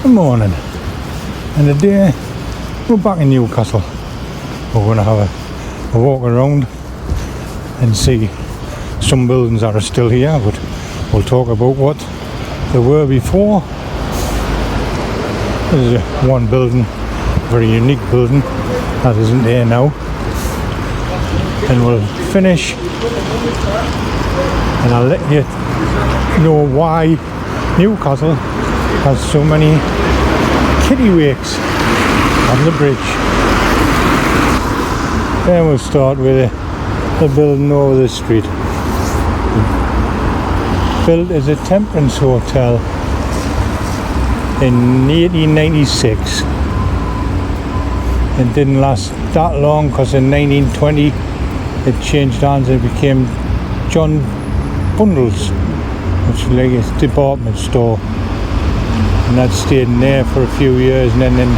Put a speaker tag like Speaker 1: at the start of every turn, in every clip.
Speaker 1: Good morning. And today we're back in Newcastle. We're going to have a walk around and see some buildings that are still here, but we'll talk about what they were before. This is one building, very unique building that isn't there now. And we'll finish and I'll let you know why Newcastle has so many kiddie wakes on the bridge. Then we'll start with the building over the street. Built as a temperance hotel in 1896. It didn't last that long because in 1920 it changed hands and became John Bundles, which is like a department store, and that stayed in there for a few years, and then in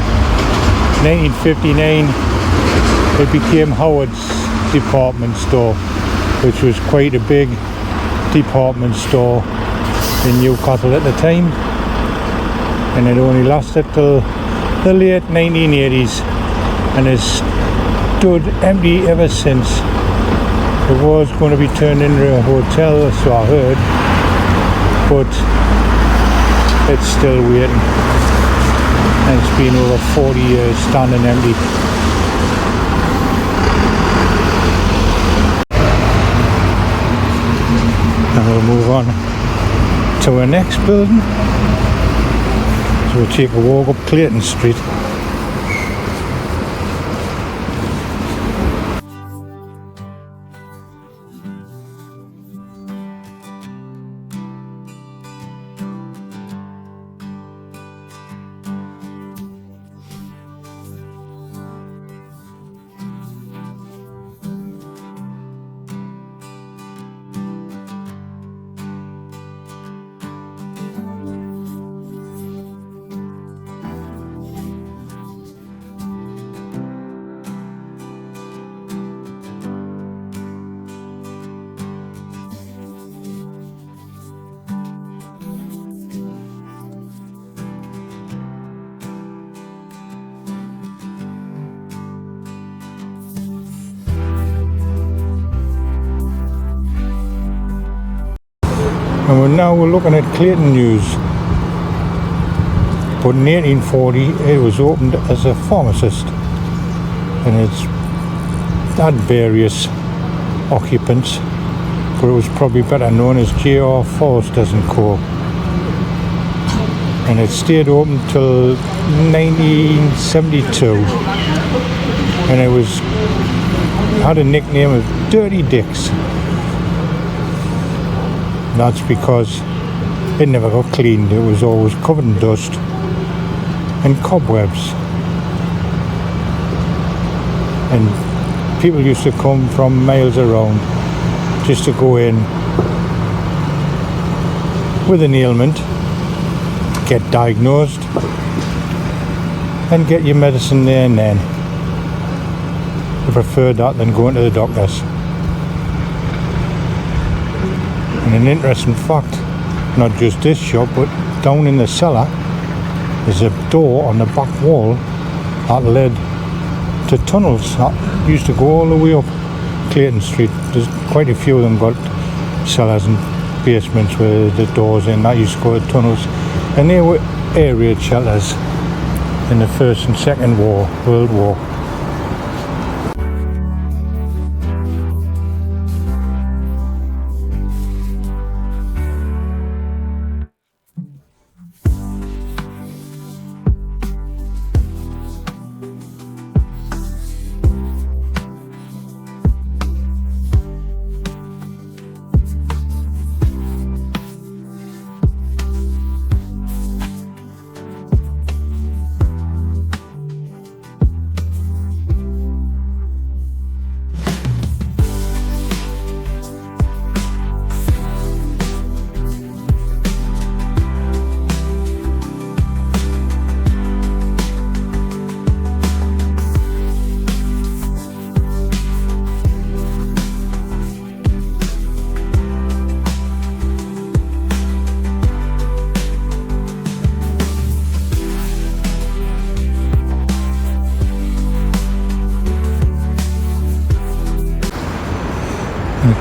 Speaker 1: 1959 it became Howard's department store, which was quite a big department store in Newcastle at the time, and it only lasted till the late 1980s and has stood empty ever since. It was going to be turned into a hotel, so I heard, but it's still waiting, and it's been over 40 years standing empty. And we'll move on to our next building. So we'll take a walk up Clayton Street. And we're looking at Clayton News. But in 1840 it was opened as a pharmacist, and it's had various occupants, but it was probably better known as J.R. Forster's and Co. And it stayed open till 1972, and it had a nickname of Dirty Dicks. That's because it never got cleaned. It was always covered in dust and cobwebs. And people used to come from miles around just to go in with an ailment, get diagnosed, and get your medicine there and then. I preferred that than going to the doctors. And an interesting fact, not just this shop, but down in the cellar is a door on the back wall that led to tunnels that used to go all the way up Clayton Street. There's quite a few of them got cellars and basements with the doors in that used to go to tunnels, and they were air raid shelters in the First and Second World War.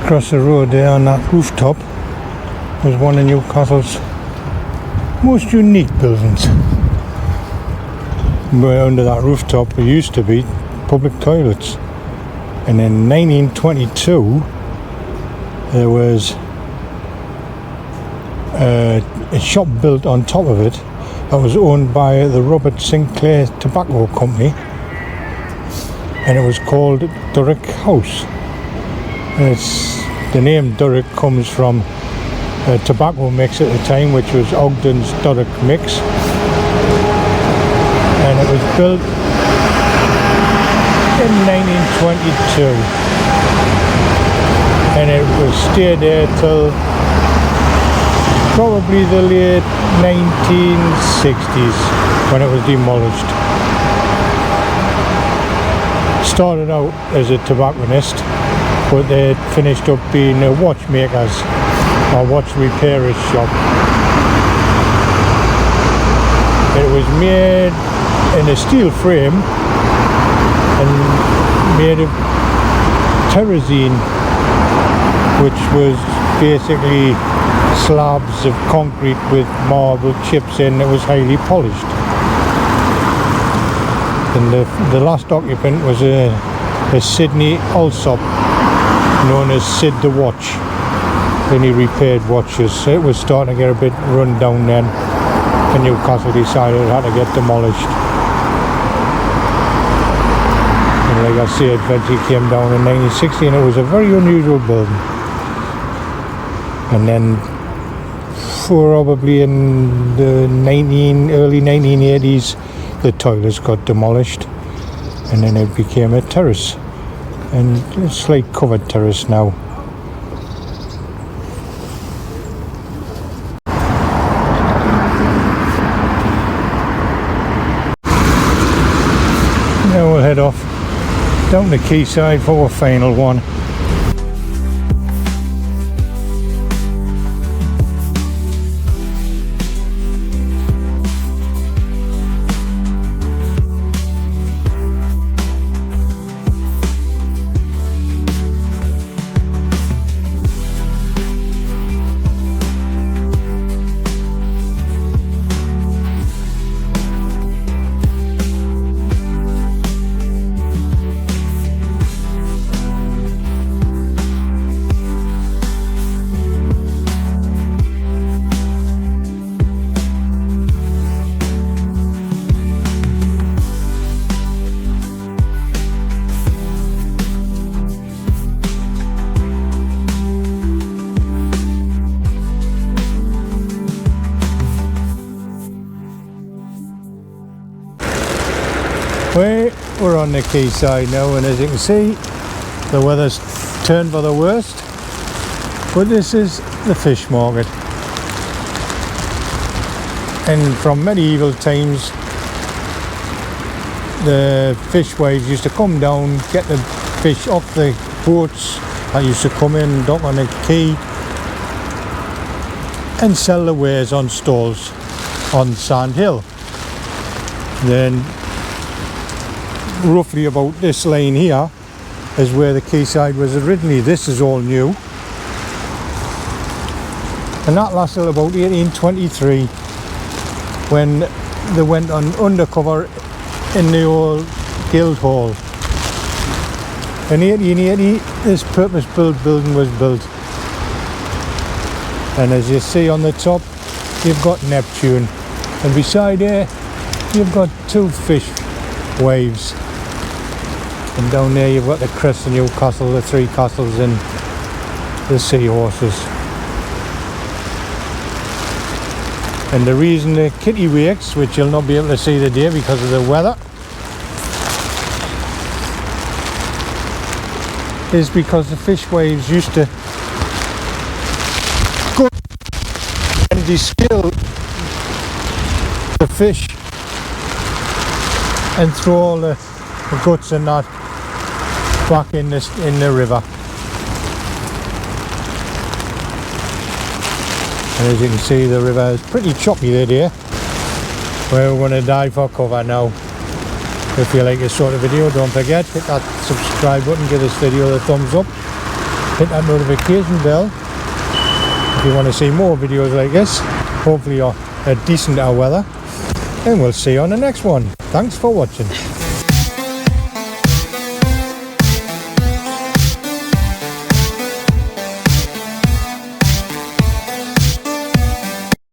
Speaker 1: Across the road there on that rooftop was one of Newcastle's most unique buildings. Where under that rooftop there used to be public toilets, and in 1922 there was a shop built on top of it that was owned by the Robert Sinclair Tobacco Company, and it was called Doric House. And the name Doric comes from a tobacco mix at the time, which was Ogden's Doric mix, and it was built in 1922, and it was stayed there till probably the late 1960s when it was demolished. Started out as a tobacconist, but they finished up being a watchmakers or watch repairers shop. It was made in a steel frame and made of terrazine, which was basically slabs of concrete with marble chips in. It was highly polished. And the last occupant was a Sydney Allsop, known as Sid the Watch, and he repaired watches. So it was starting to get a bit run down then, and Newcastle decided it had to get demolished. And like I said, eventually came down in 1960, and it was a very unusual building. And then probably in the early 1980s the toilets got demolished, and then it became a terrace, and it's like covered terrace now. Now we'll head off down the quayside for our final one. We're on the quayside now, and as you can see the weather's turned for the worst, but this is the fish market, and from medieval times the fishwives used to come down, get the fish off the boats that used to come in, dock on the quay, and sell the wares on stalls on Sand Hill. Then roughly about this lane here is where the quayside was originally. This is all new, and that lasted about 1823 when they went on undercover in the old Guildhall. In 1880 this purpose-built building was built, and as you see on the top you've got Neptune, and beside there you've got two fish waves, and down there you've got the crest of Newcastle, the three castles and the seahorses. And the reason the kittiwakes, which you'll not be able to see today because of the weather, is because the fish waves used to go and distill the fish and throw all the guts and that back in the river. And as you can see, the river is pretty choppy today. We're going to dive for cover now. If you like this sort of video, don't forget, hit that subscribe button, give this video a thumbs up, hit that notification bell if you want to see more videos like this. Hopefully you're decent our weather, and we'll see you on the next one. Thanks for watching.